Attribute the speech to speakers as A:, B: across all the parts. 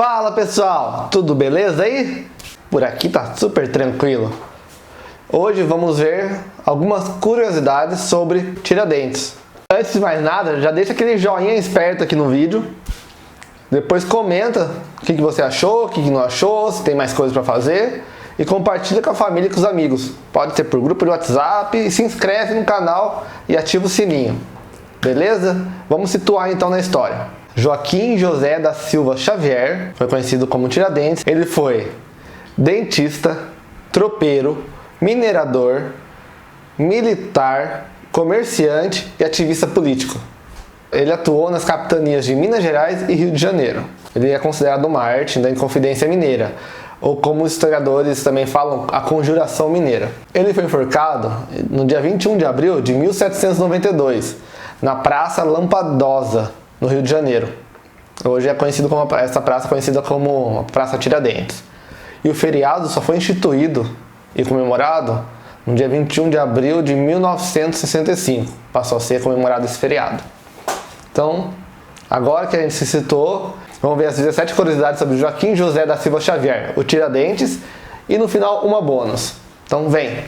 A: Fala pessoal, tudo beleza aí? Por aqui tá super tranquilo. Hoje vamos ver algumas curiosidades sobre Tiradentes. Antes de mais nada, já deixa aquele joinha esperto aqui no vídeo. Depois comenta o que você achou, o que não achou, se tem mais coisas para fazer. E compartilha com a família e com os amigos. Pode ser por grupo de WhatsApp e se inscreve no canal e ativa o sininho. Beleza? Vamos situar então na história. Joaquim José da Silva Xavier, foi conhecido como Tiradentes. Ele foi dentista, tropeiro, minerador, militar, comerciante e ativista político. Ele atuou nas capitanias de Minas Gerais e Rio de Janeiro. Ele é considerado uma arte da Inconfidência Mineira, ou como os historiadores também falam, a Conjuração Mineira. Ele foi enforcado no dia 21 de abril de 1792, na Praça Lampadosa, no Rio de Janeiro. Hoje é conhecido como essa praça é conhecida como Praça Tiradentes. E o feriado só foi instituído e comemorado no dia 21 de abril de 1965. Passou a ser comemorado esse feriado. Então, agora que a gente se citou, vamos ver as 17 curiosidades sobre Joaquim José da Silva Xavier, o Tiradentes, e no final uma bônus. Então vem!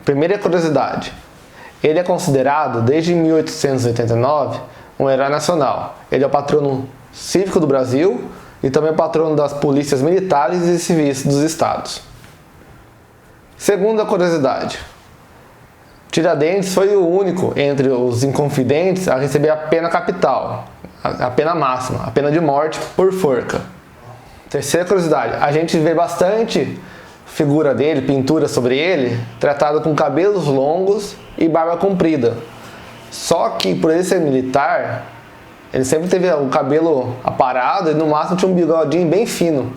A: Primeira curiosidade. Ele é considerado, desde 1889, um herói nacional. Ele é o patrono cívico do Brasil e também o patrono das polícias militares e civis dos estados. Segunda curiosidade. Tiradentes foi o único entre os inconfidentes a receber a pena capital, a pena máxima, a pena de morte por forca. Terceira curiosidade. A gente vê bastante figura dele, pintura sobre ele, tratado com cabelos longos e barba comprida. Só que por ele ser militar, ele sempre teve o cabelo aparado e no máximo tinha um bigodinho bem fino.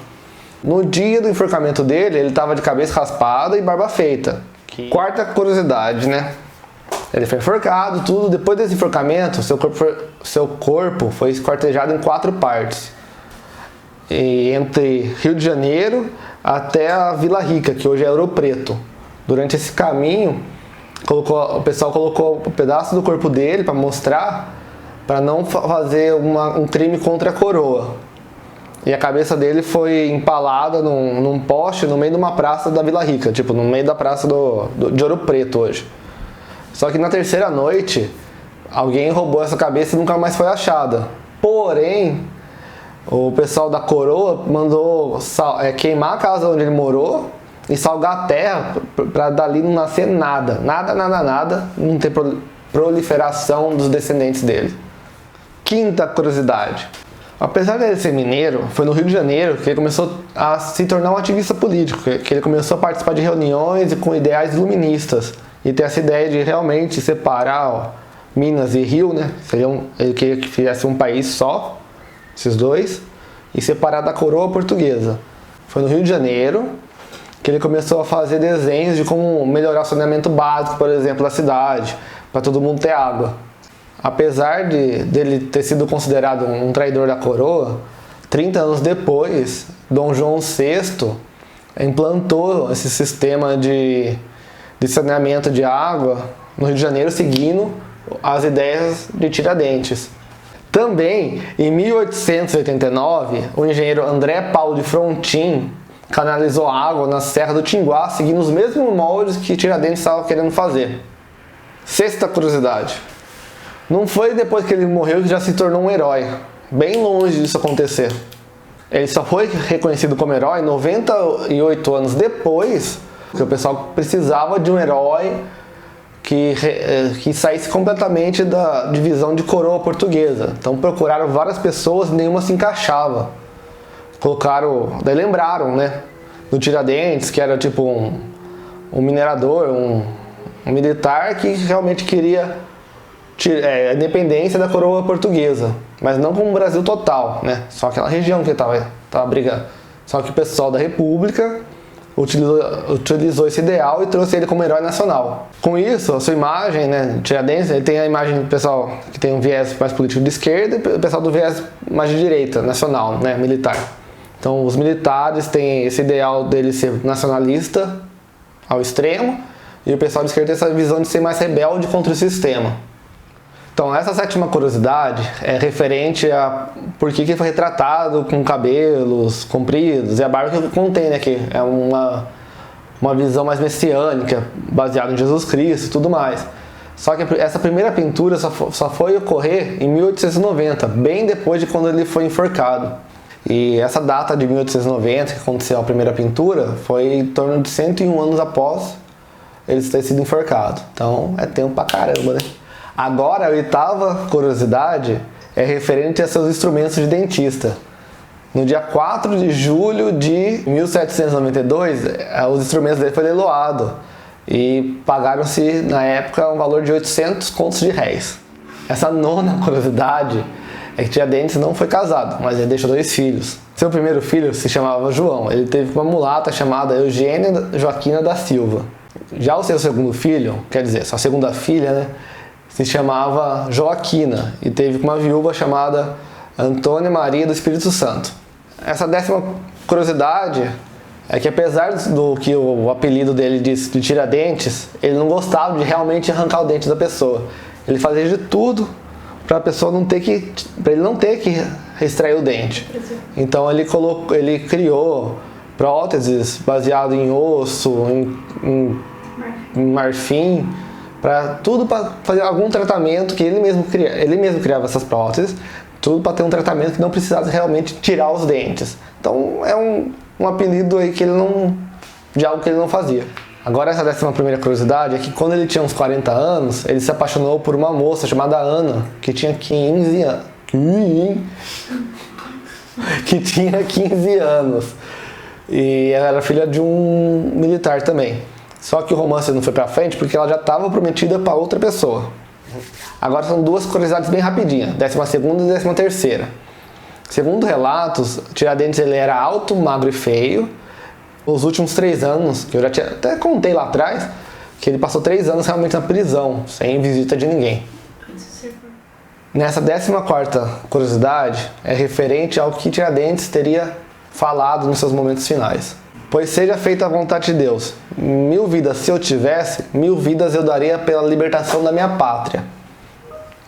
A: No dia do enforcamento dele, ele estava de cabeça raspada e barba feita. Quarta curiosidade, né? Ele foi enforcado, tudo. Depois desse enforcamento, seu corpo foi esquartejado em 4 partes. Entre Rio de Janeiro até a Vila Rica, que hoje é Ouro Preto. Durante esse caminho, o pessoal colocou um pedaço do corpo dele para mostrar, para não fazer um crime contra a coroa. E a cabeça dele foi empalada num poste no meio de uma praça da Vila Rica, tipo no meio da praça de Ouro Preto hoje. Só que na terceira noite, alguém roubou essa cabeça e nunca mais foi achada. Porém, o pessoal da coroa mandou queimar a casa onde ele morou e salgar a terra para dali não nascer nada, não ter proliferação dos descendentes dele. Quinta curiosidade. Apesar de ele ser mineiro, foi no Rio de Janeiro que ele começou a se tornar um ativista político, que ele começou a participar de reuniões e com ideais iluministas e ter essa ideia de realmente separar Minas e Rio, né? Ele queria que fizesse um país só, esses dois, e separar da coroa portuguesa. Foi no Rio de Janeiro que ele começou a fazer desenhos de como melhorar o saneamento básico, por exemplo, da cidade, para todo mundo ter água. Apesar dele ter sido considerado um traidor da coroa, 30 anos depois, Dom João VI implantou esse sistema de saneamento de água no Rio de Janeiro, seguindo as ideias de Tiradentes. Também, em 1889, o engenheiro André Paulo de Frontin canalizou água na Serra do Tinguá, seguindo os mesmos moldes que Tiradentes estava querendo fazer. Sexta curiosidade. Não foi depois que ele morreu que já se tornou um herói. Bem longe disso acontecer. Ele só foi reconhecido como herói 98 anos depois, que o pessoal precisava de um herói que saísse completamente da divisão de coroa portuguesa. Então procuraram várias pessoas e nenhuma se encaixava. Daí lembraram, né, do Tiradentes, que era tipo um minerador, um militar que realmente queria a independência da coroa portuguesa, mas não como o Brasil total, né, só aquela região que ele tava brigando. Só que o pessoal da República utilizou esse ideal e trouxe ele como herói nacional. Com isso, a sua imagem, né, Tiradentes, ele tem a imagem do pessoal que tem um viés mais político de esquerda e o pessoal do viés mais de direita, nacional, né, militar. Então, os militares têm esse ideal dele ser nacionalista ao extremo e o pessoal de esquerda tem essa visão de ser mais rebelde contra o sistema. Então, essa sétima curiosidade é referente a por que foi retratado com cabelos compridos, e a barba que contém, né, que é uma visão mais messiânica, baseada em Jesus Cristo e tudo mais. Só que essa primeira pintura só foi ocorrer em 1890, bem depois de quando ele foi enforcado. E essa data de 1890, que aconteceu a primeira pintura, foi em torno de 101 anos após ele ter sido enforcado. Então, é tempo pra caramba, né? Agora, a oitava curiosidade é referente a seus instrumentos de dentista. No dia 4 de julho de 1792, os instrumentos dele foram leiloados e pagaram-se, na época, um valor de 800 contos de réis. Essa nona curiosidade é que Tiradentes não foi casado, mas ele deixou 2 filhos. Seu primeiro filho se chamava João. Ele teve uma mulata chamada Eugênia Joaquina da Silva. Já o seu segundo filho, quer dizer, sua segunda filha, né, se chamava Joaquina e teve uma viúva chamada Antônia Maria do Espírito Santo. Essa 10ª curiosidade é que, apesar do que o apelido dele diz de Tiradentes, ele não gostava de realmente arrancar o dente da pessoa. Ele fazia de tudo para ele não ter que extrair o dente. Então ele criou próteses baseadas em osso, em marfim, para fazer algum tratamento que ele mesmo criava essas próteses, tudo para ter um tratamento que não precisasse realmente tirar os dentes. Então é um apelido aí de algo que ele não fazia. Agora, essa 11ª curiosidade é que quando ele tinha uns 40 anos, ele se apaixonou por uma moça chamada Ana, que tinha 15 anos. Que tinha 15 anos. E ela era filha de um militar também. Só que o romance não foi pra frente porque ela já estava prometida para outra pessoa. Agora são 2 curiosidades bem rapidinhas, 12ª e 13ª. Segundo relatos, Tiradentes ele era alto, magro e feio. Os últimos 3 anos, que eu já até contei lá atrás, que ele passou 3 anos realmente na prisão, sem visita de ninguém. Nessa 14ª curiosidade, é referente ao que Tiradentes teria falado nos seus momentos finais. Pois seja feita a vontade de Deus. 1000 vidas se eu tivesse, 1000 vidas eu daria pela libertação da minha pátria.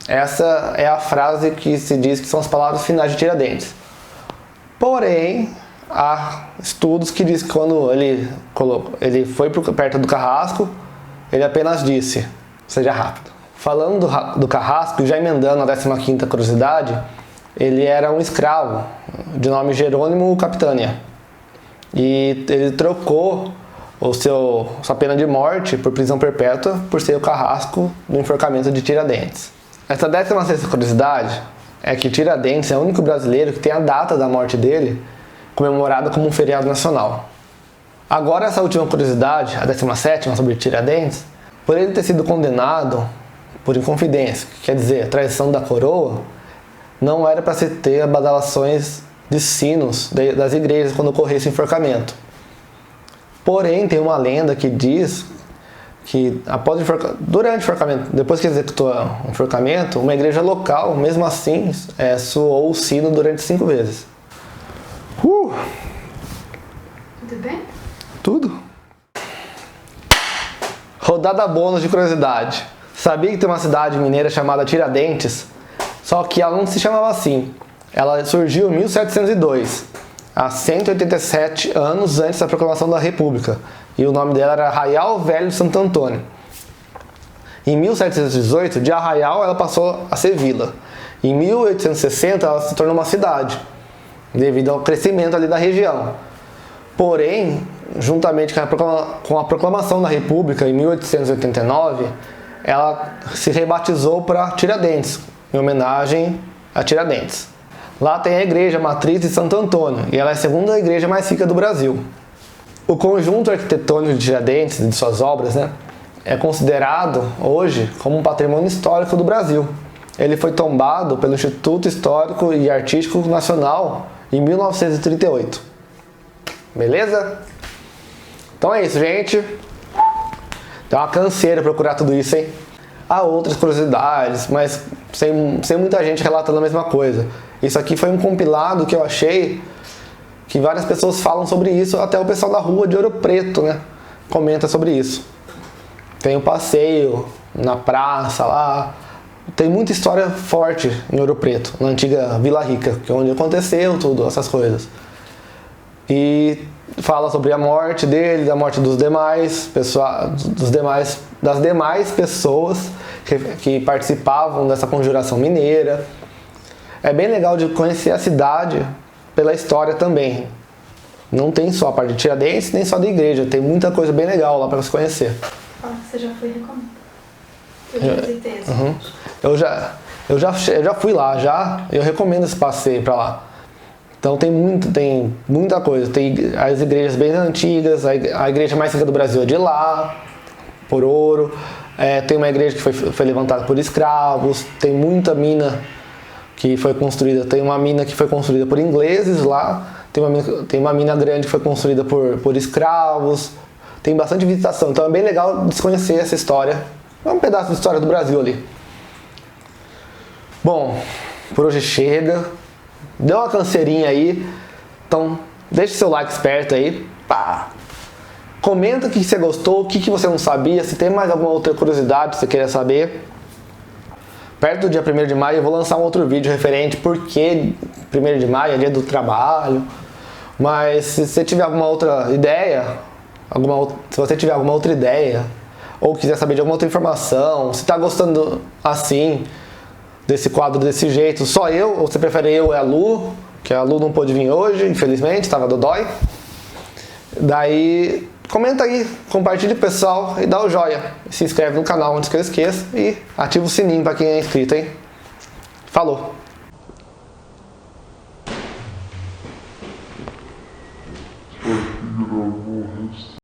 A: Essa é a frase que se diz que são as palavras finais de Tiradentes. Porém, há estudos que dizem que quando ele foi perto do Carrasco, ele apenas disse, seja rápido. Falando do Carrasco, já emendando a 15ª curiosidade, ele era um escravo, de nome Jerônimo Capitânia. E ele trocou sua pena de morte por prisão perpétua por ser o Carrasco do enforcamento de Tiradentes. Essa 16ª curiosidade é que Tiradentes é o único brasileiro que tem a data da morte dele comemorada como um feriado nacional. Agora, essa última curiosidade, a 17ª, sobre Tiradentes, por ele ter sido condenado por inconfidência, que quer dizer, traição da coroa, não era para se ter badalações de sinos das igrejas quando ocorresse o enforcamento. Porém, tem uma lenda que diz que durante o enforcamento, depois que executou o enforcamento, uma igreja local, mesmo assim, soou o sino durante 5 vezes.
B: Tudo bem?
A: Tudo. Rodada bônus de curiosidade. Sabia que tem uma cidade mineira chamada Tiradentes? Só que ela não se chamava assim. Ela surgiu em 1702, há 187 anos antes da proclamação da República. E o nome dela era Arraial Velho de Santo Antônio. Em 1718, de Arraial ela passou a ser vila. Em 1860 ela se tornou uma cidade, devido ao crescimento ali da região. Porém, juntamente com a proclamação da República em 1889, ela se rebatizou para Tiradentes, em homenagem a Tiradentes. Lá tem a igreja matriz de Santo Antônio, e ela é a segunda igreja mais rica do Brasil. O conjunto arquitetônico de Tiradentes e de suas obras, é considerado hoje como um patrimônio histórico do Brasil. Ele foi tombado pelo Instituto Histórico e Artístico Nacional em 1938. Beleza? Então é isso, gente. Dá uma canseira procurar tudo isso, hein? Há outras curiosidades, mas sem muita gente relatando a mesma coisa. Isso aqui foi um compilado que eu achei que várias pessoas falam sobre isso, até o pessoal da rua de Ouro Preto, comenta sobre isso. Tem um passeio na praça lá, tem muita história forte em Ouro Preto, na antiga Vila Rica, que é onde aconteceu tudo, essas coisas. E fala sobre a morte dele, da morte dos demais, das demais pessoas que participavam dessa conjuração mineira. É bem legal de conhecer a cidade pela história também. Não tem só a parte de Tiradentes, nem só da igreja, tem muita coisa bem legal lá para você conhecer.
B: Fala que você já foi e recomenda. Eu já visitei esse.
A: Uhum. Eu já fui lá, eu recomendo esse passeio para lá. Então tem muita coisa, tem as igrejas bem antigas, a igreja mais rica do Brasil é de lá, por ouro, tem uma igreja que foi levantada por escravos, tem muita mina que foi construída, tem uma mina que foi construída por ingleses lá, tem uma mina grande que foi construída por escravos, tem bastante visitação, então é bem legal desconhecer essa história, é um pedaço de história do Brasil ali. Bom, por hoje chega. Deu uma canseirinha aí, então deixe seu like esperto aí, pá. Comenta o que você gostou, o que você não sabia, se tem mais alguma outra curiosidade que você queira saber. Perto do dia 1º de maio eu vou lançar um outro vídeo referente porque 1º de maio é dia do trabalho, mas se você tiver alguma outra ideia, ou quiser saber de alguma outra informação, se está gostando assim, desse quadro desse jeito, só eu, ou você prefere eu e a Lu, que a Lu não pôde vir hoje, infelizmente, estava dodói. Daí, comenta aí, compartilha com o pessoal e dá o joia. Se inscreve no canal antes que eu esqueça e ativa o sininho para quem é inscrito, hein? Falou!